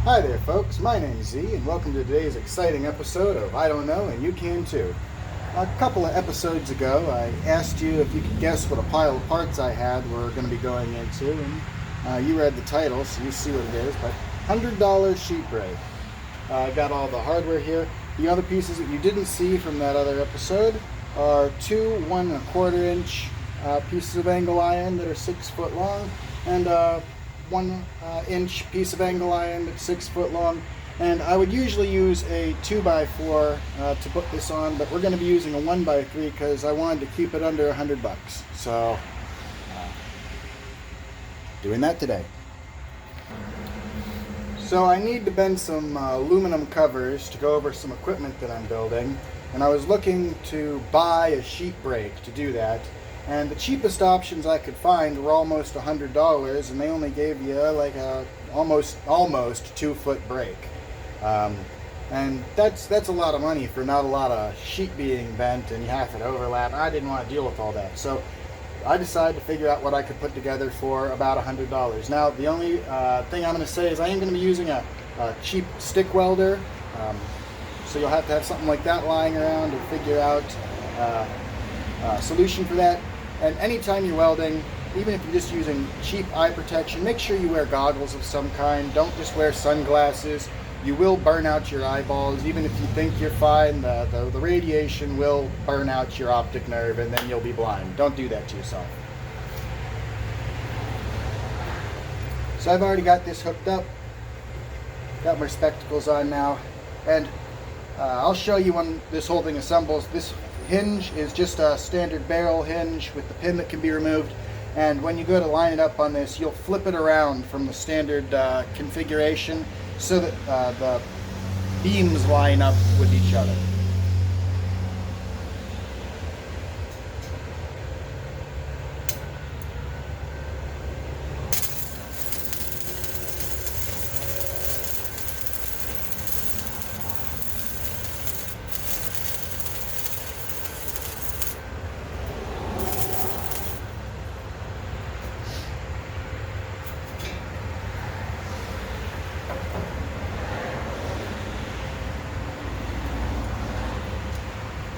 Hi there, folks. My name's Z, and welcome to today's exciting episode of I Don't Know, and You Can Too. A couple of episodes ago, I asked you if you could guess what a pile of parts I had were going to be going into, and you read the title, so you see what it is. But $100 sheet brake. I got all the hardware here. The other pieces that you didn't see from that other episode are two 1 1/4 inch pieces of angle iron that are 6 foot long, and 1 inch piece of angle iron that's 6 foot long. And I would usually use a 2x4 to put this on, but we're going to be using a 1x3 because I wanted to keep it under $100. So, doing that today. So I need to bend some aluminum covers to go over some equipment that I'm building, and I was looking to buy a sheet brake to do that. And the cheapest options I could find were almost $100, and they only gave you like a almost 2 foot brake. And that's a lot of money for not a lot of sheet being bent and you have it overlap. I didn't want to deal with all that, so I decided to figure out what I could put together for about $100. Now, the only thing I'm going to say is I am going to be using a cheap stick welder, so you'll have to have something like that lying around to figure out a solution for that. And anytime you're welding, even if you're just using cheap eye protection, make sure you wear goggles of some kind. Don't just wear sunglasses. You will burn out your eyeballs. Even if you think you're fine, the radiation will burn out your optic nerve and then you'll be blind. Don't do that to yourself. So I've already got this hooked up. Got my spectacles on now. And I'll show you when this whole thing assembles. This hinge is just a standard barrel hinge with the pin that can be removed, and when you go to line it up on this, you'll flip it around from the standard configuration so that the beams line up with each other.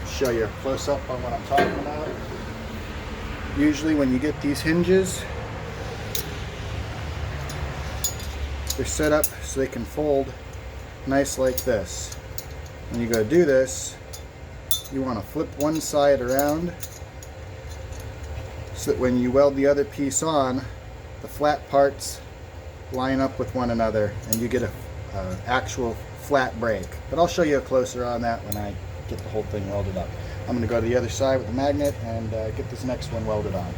Show you a close-up on what I'm talking about. Usually when you get these hinges, they're set up so they can fold nice like this. When you go to do this, you want to flip one side around so that when you weld the other piece on, the flat parts line up with one another and you get a actual flat brake. But I'll show you a closer on that when I get the whole thing welded up. I'm going to go to the other side with the magnet and get this next one welded on.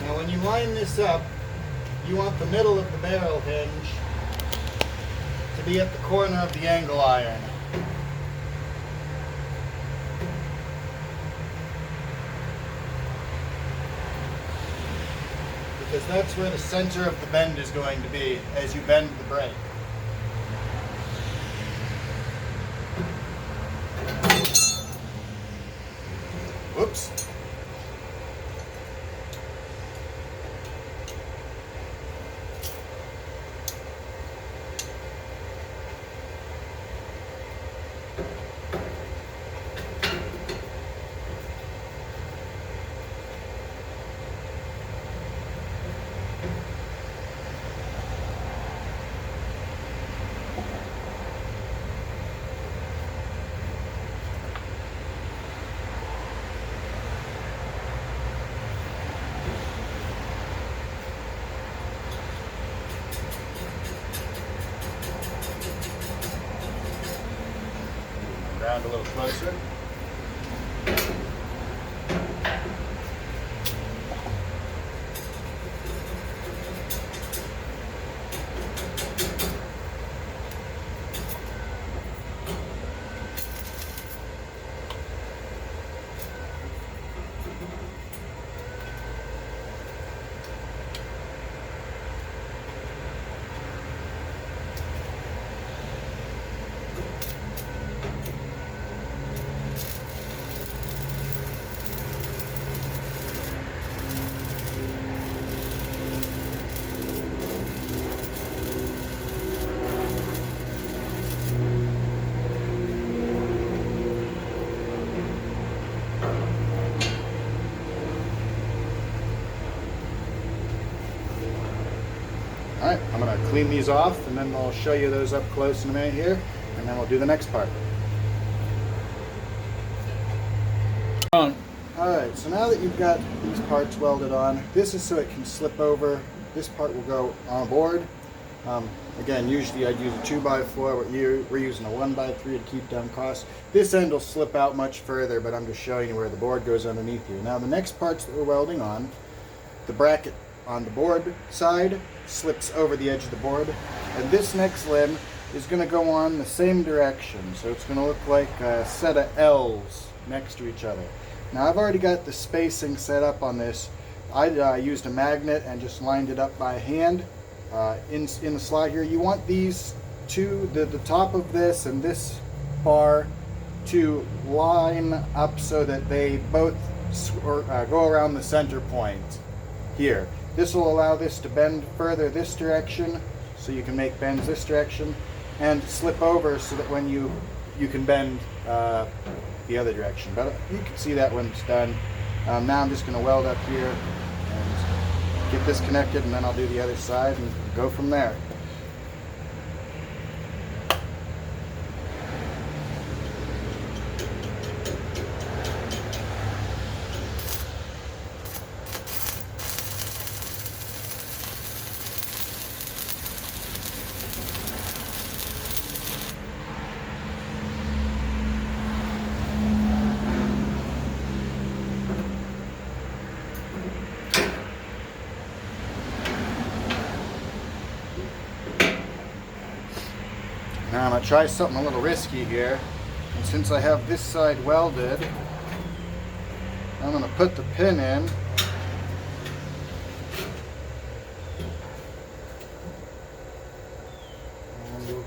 Now when you line this up, you want the middle of the barrel hinge to be at the corner of the angle iron. Because that's where the center of the bend is going to be as you bend the brake. Whoops. Around a little closer. Alright, I'm going to clean these off and then we'll show you those up close in a minute here, and then we'll do the next part. Alright, so now that you've got these parts welded on, this is so it can slip over. This part will go on board. Again, usually I'd use a 2x4, but we're using a 1x3 to keep down costs. This end will slip out much further, but I'm just showing you where the board goes underneath you. Now the next parts that we're welding on, the bracket on the board side slips over the edge of the board, and this next limb is going to go on the same direction, so it's going to look like a set of L's next to each other. Now I've already got the spacing set up on this. I used a magnet and just lined it up by hand. In the slot here, you want these two, the top of this and this bar, to line up so that they both go around the center point here. This will allow this to bend further this direction, so you can make bends this direction, and slip over so that when you can bend the other direction. But you can see that when it's done. Now I'm just going to weld up here and get this connected, and then I'll do the other side and go from there. Now I'm going to try something a little risky here, and since I have this side welded, I'm going to put the pin in. And we'll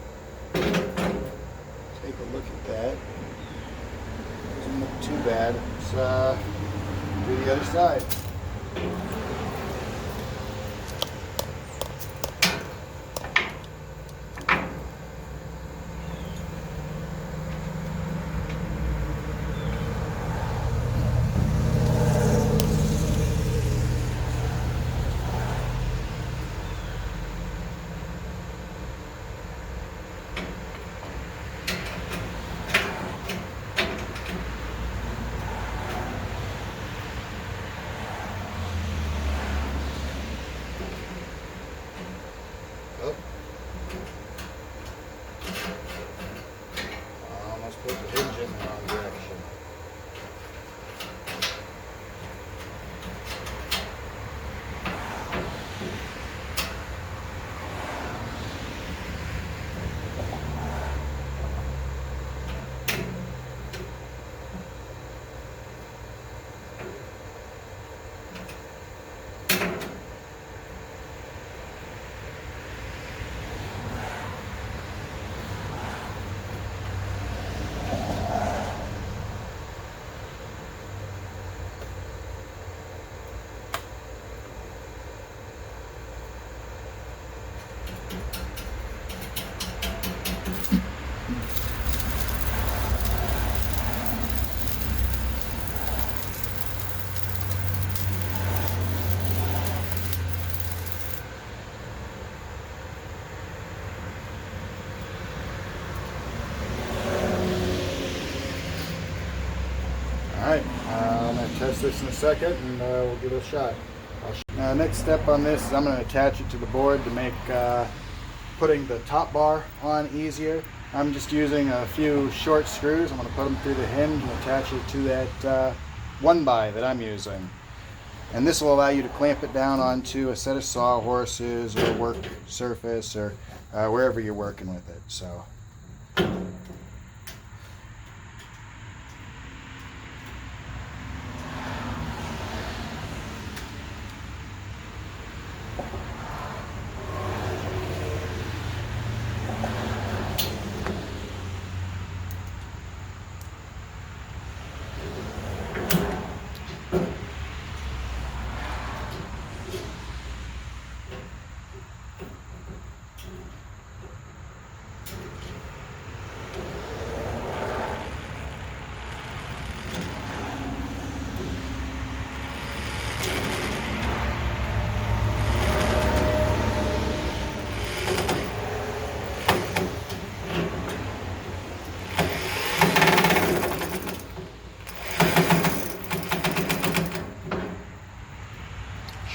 take a look at that. Doesn't look too bad. Let's do the other side. Almost put the hinge in the wrong direction. Alright, I'm going to test this in a second, and we'll give it a shot. Next step on this is I'm going to attach it to the board to make putting the top bar on easier. I'm just using a few short screws. I'm going to put them through the hinge and attach it to that 1x that I'm using. And this will allow you to clamp it down onto a set of sawhorses or work surface or wherever you're working with it. So.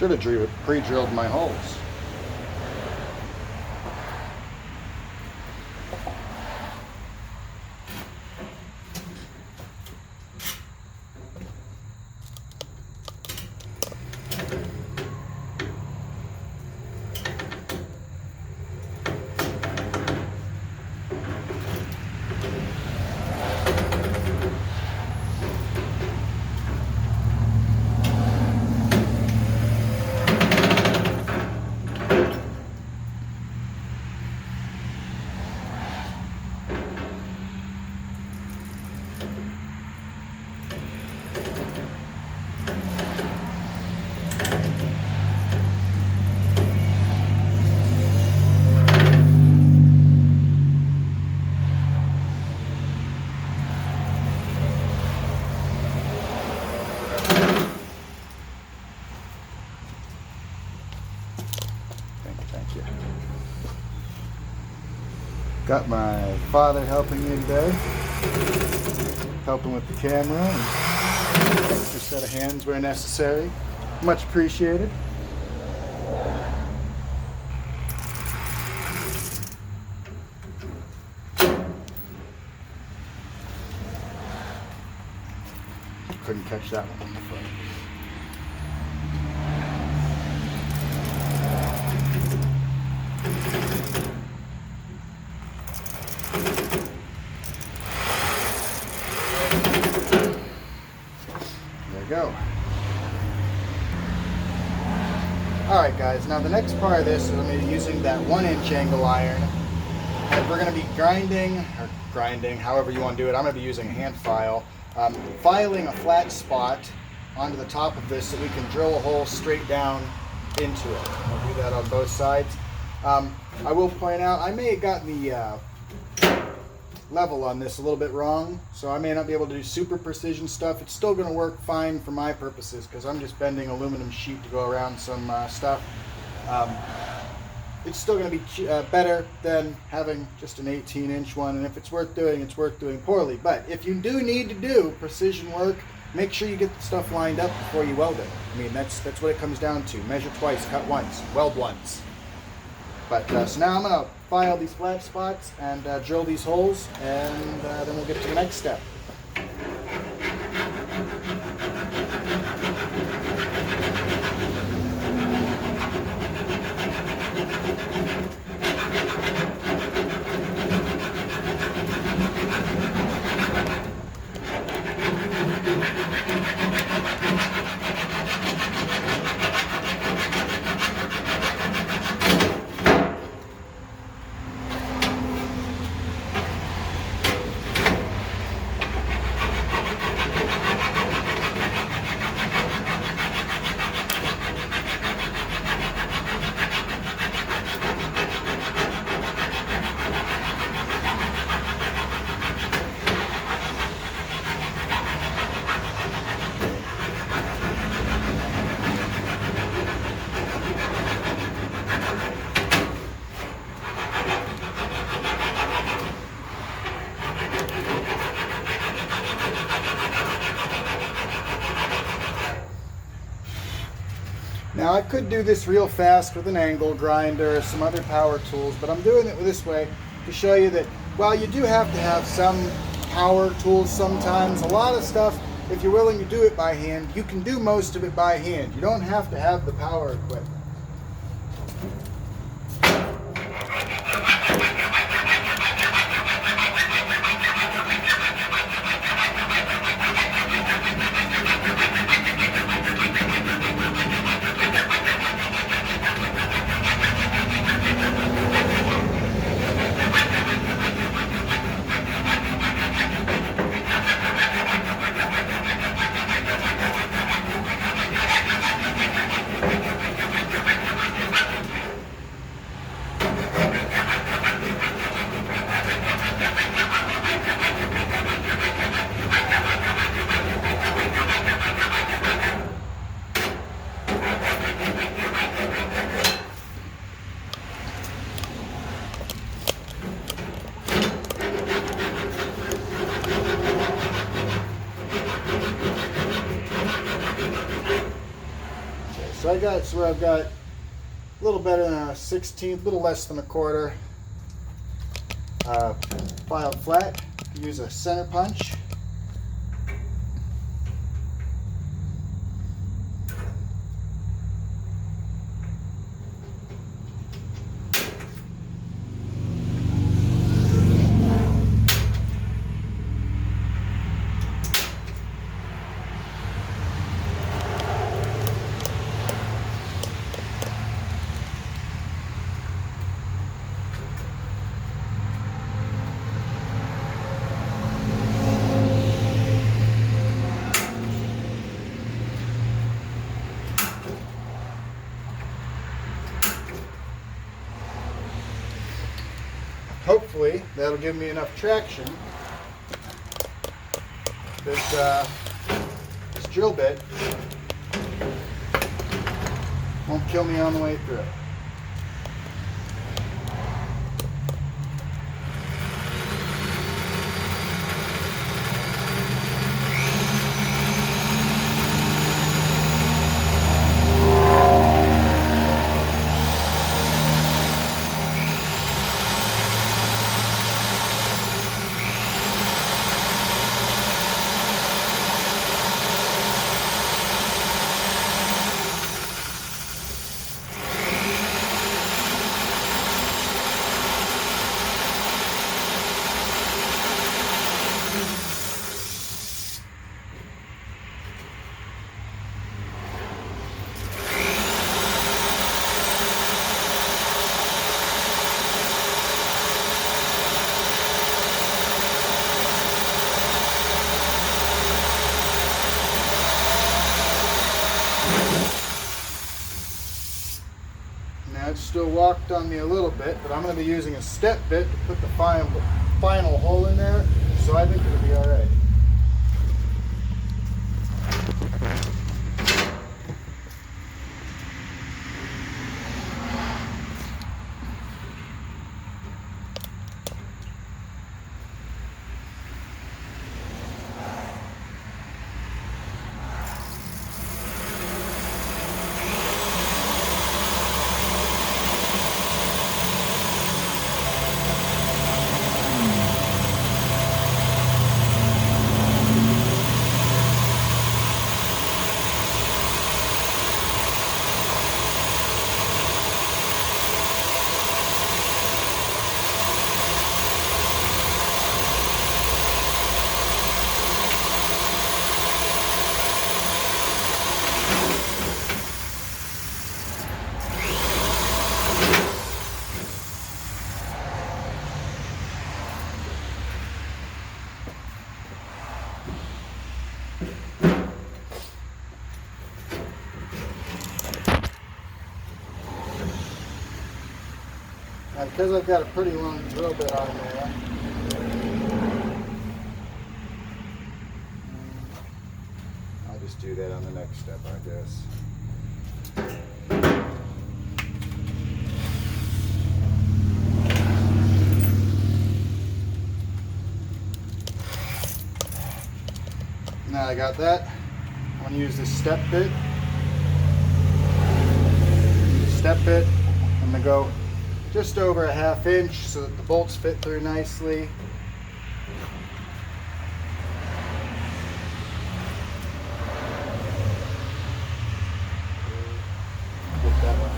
Should have pre-drilled my holes. Thank you. Got my father helping me today, helping with the camera, and extra set of hands where necessary. Much appreciated. Couldn't catch that one on the front. Go. Alright guys, now the next part of this is I'm going to be using that 1-inch angle iron, and we're going to be grinding, however you want to do it. I'm going to be using a hand file, filing a flat spot onto the top of this so we can drill a hole straight down into it. I'll do that on both sides. I will point out, I may have gotten the level on this a little bit wrong, so I may not be able to do super precision stuff. It's still going to work fine for my purposes because I'm just bending aluminum sheet to go around some stuff. It's still going to be better than having just an 18-inch one, and if it's worth doing, it's worth doing poorly. But if you do need to do precision work, make sure you get the stuff lined up before you weld it. I mean, that's what it comes down to. Measure twice, cut once, weld once. But so now I'm going to file these flat spots and drill these holes, and then we'll get to the next step. Now I could do this real fast with an angle grinder or some other power tools, but I'm doing it this way to show you that while you do have to have some power tools sometimes, a lot of stuff, if you're willing to do it by hand, you can do most of it by hand. You don't have to have the power equipment. So I got it where I've got a little better than a 16th, a little less than a quarter filed flat. Use a center punch. Hopefully that'll give me enough traction that this drill bit won't kill me on the way through. Now it's still walked on me a little bit, but I'm going to be using a step bit to put the final hole in there, so I think it'll be alright. Now, because I've got a pretty long drill bit on there, I'll just do that on the next step, I guess. Now I got that, I'm going to use this step bit. I'm going to go just over a 1/2 inch so that the bolts fit through nicely. Get that one.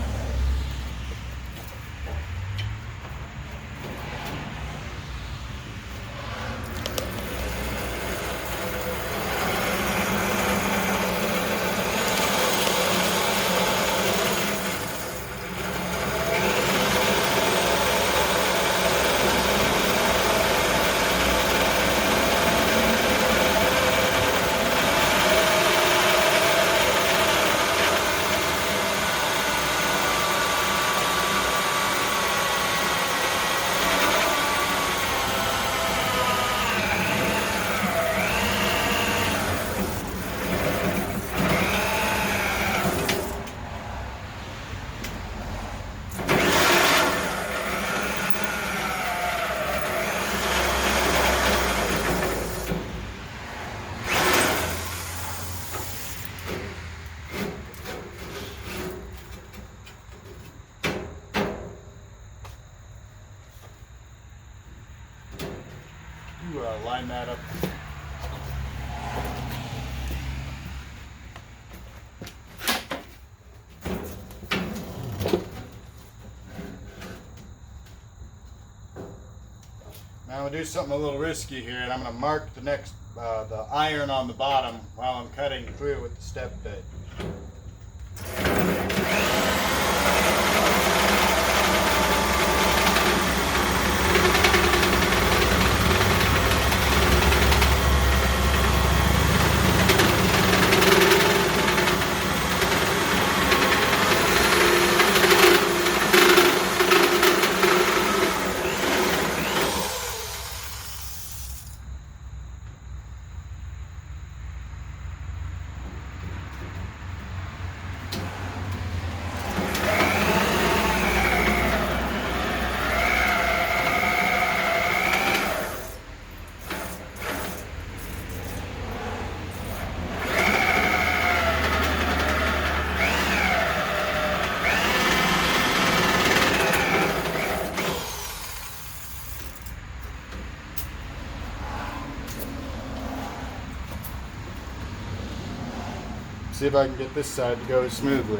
line that up. Now I'm going to do something a little risky here, and I'm going to mark the iron on the bottom while I'm cutting through with the step bit. See if I can get this side to go smoothly.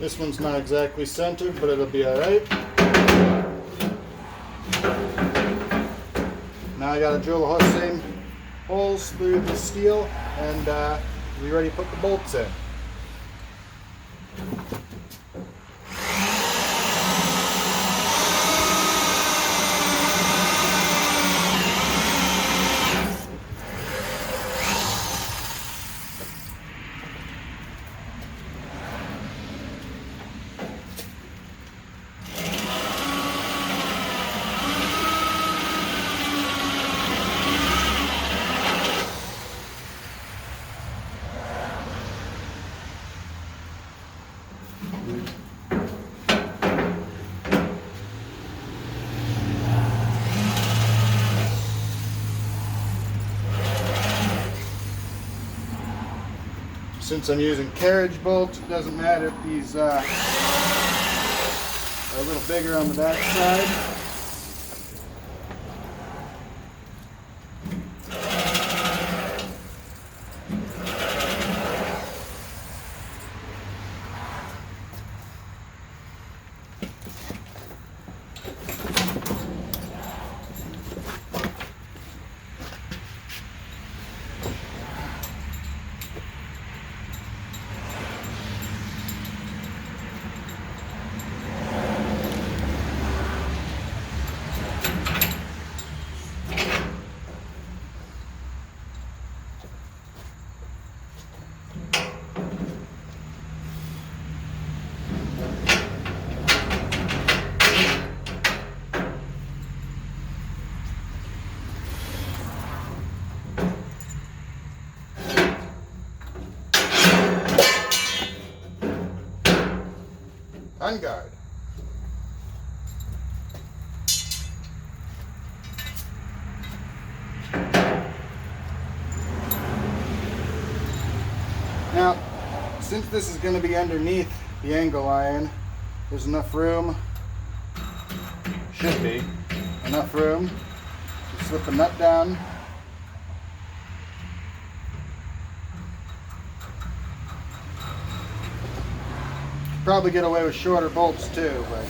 This one's not exactly centered, but it'll be alright. Now I gotta drill the same holes through the steel and be ready to put the bolts in. Since I'm using carriage bolts, it doesn't matter if these are a little bigger on the back side. On guard. Now, since this is going to be underneath the angle iron, there's enough room, should be, enough room to slip a nut down. Probably get away with shorter bolts too, but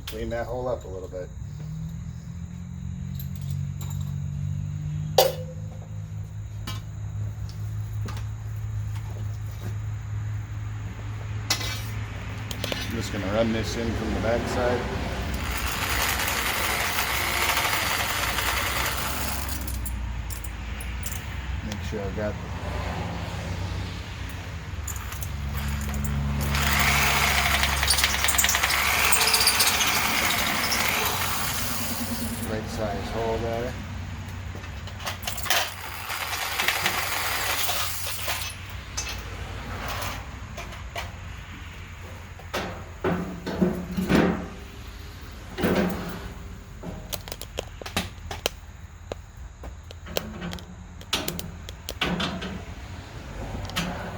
clean that hole up a little bit. I'm just going to run this in from the back side. Make sure I've got the right size hole there.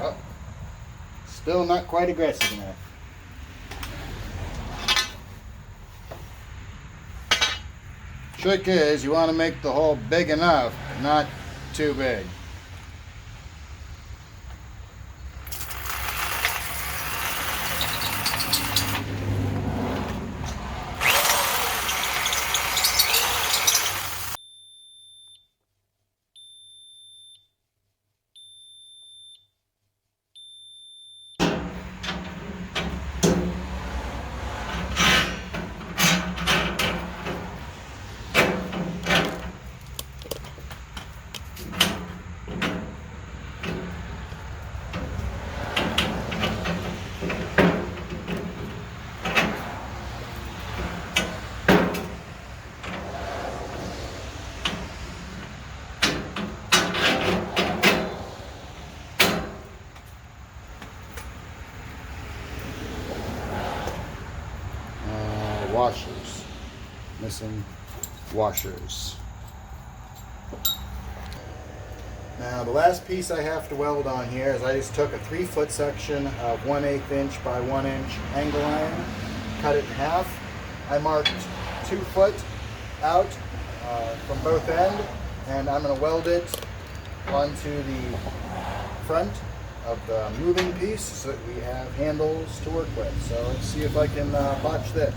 Oh, still not quite aggressive enough. Trick is, you want to make the hole big enough, but not too big. Washers. Missing washers. Now the last piece I have to weld on here is I just took a 3-foot section of 1/8 inch by 1 inch angle iron, cut it in half. I marked 2 foot out from both ends, and I'm going to weld it onto the front of the moving piece so that we have handles to work with. So let's see if I can botch this.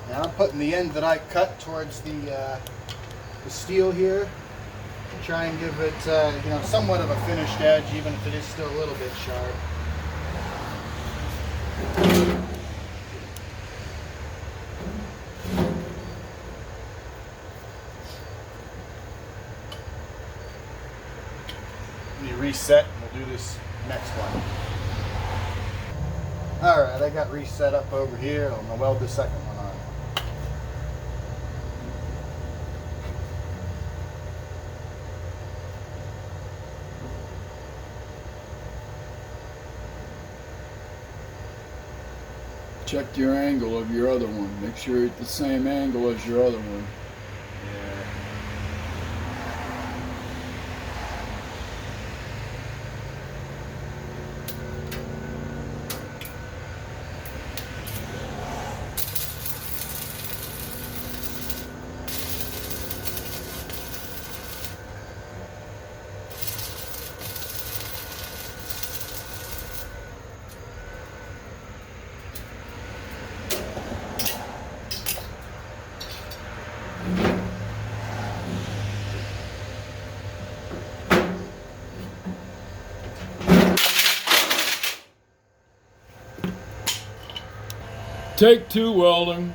Now I'm putting the end that I cut towards the steel here to try and give it somewhat of a finished edge, even if it is still a little bit sharp. Let me reset and we'll do this next one. Alright, I got reset up over here. I'm going to weld the second one on. check your angle of your other one. Make sure you're at the same angle as your other one. Take 2 welding.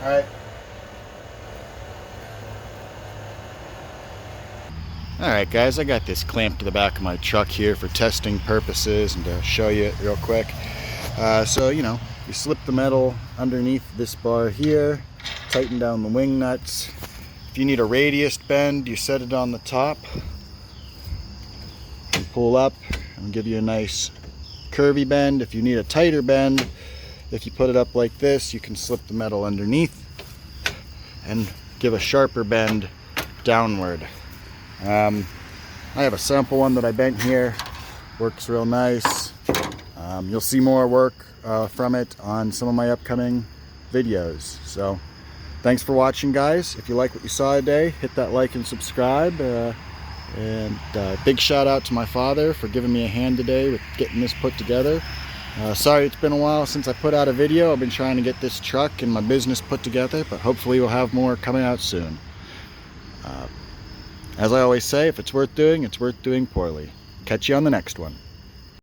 All right. Alright guys, I got this clamped to the back of my truck here for testing purposes and to show you it real quick. So, you know, you slip the metal underneath this bar here, tighten down the wing nuts. If you need a radius bend, you set it on the top and pull up and give you a nice curvy bend. If you need a tighter bend, if you put it up like this, you can slip the metal underneath and give a sharper bend downward. I have a sample one that I bent here, works real nice. You'll see more work from it on some of my upcoming videos. So thanks for watching guys. If you like what you saw today, hit that like and subscribe, and big shout out to my father for giving me a hand today with getting this put together. Sorry it's been a while since I put out a video. I've been trying to get this truck and my business put together, but hopefully we'll have more coming out soon. As I always say, if it's worth doing, it's worth doing poorly. Catch you on the next one.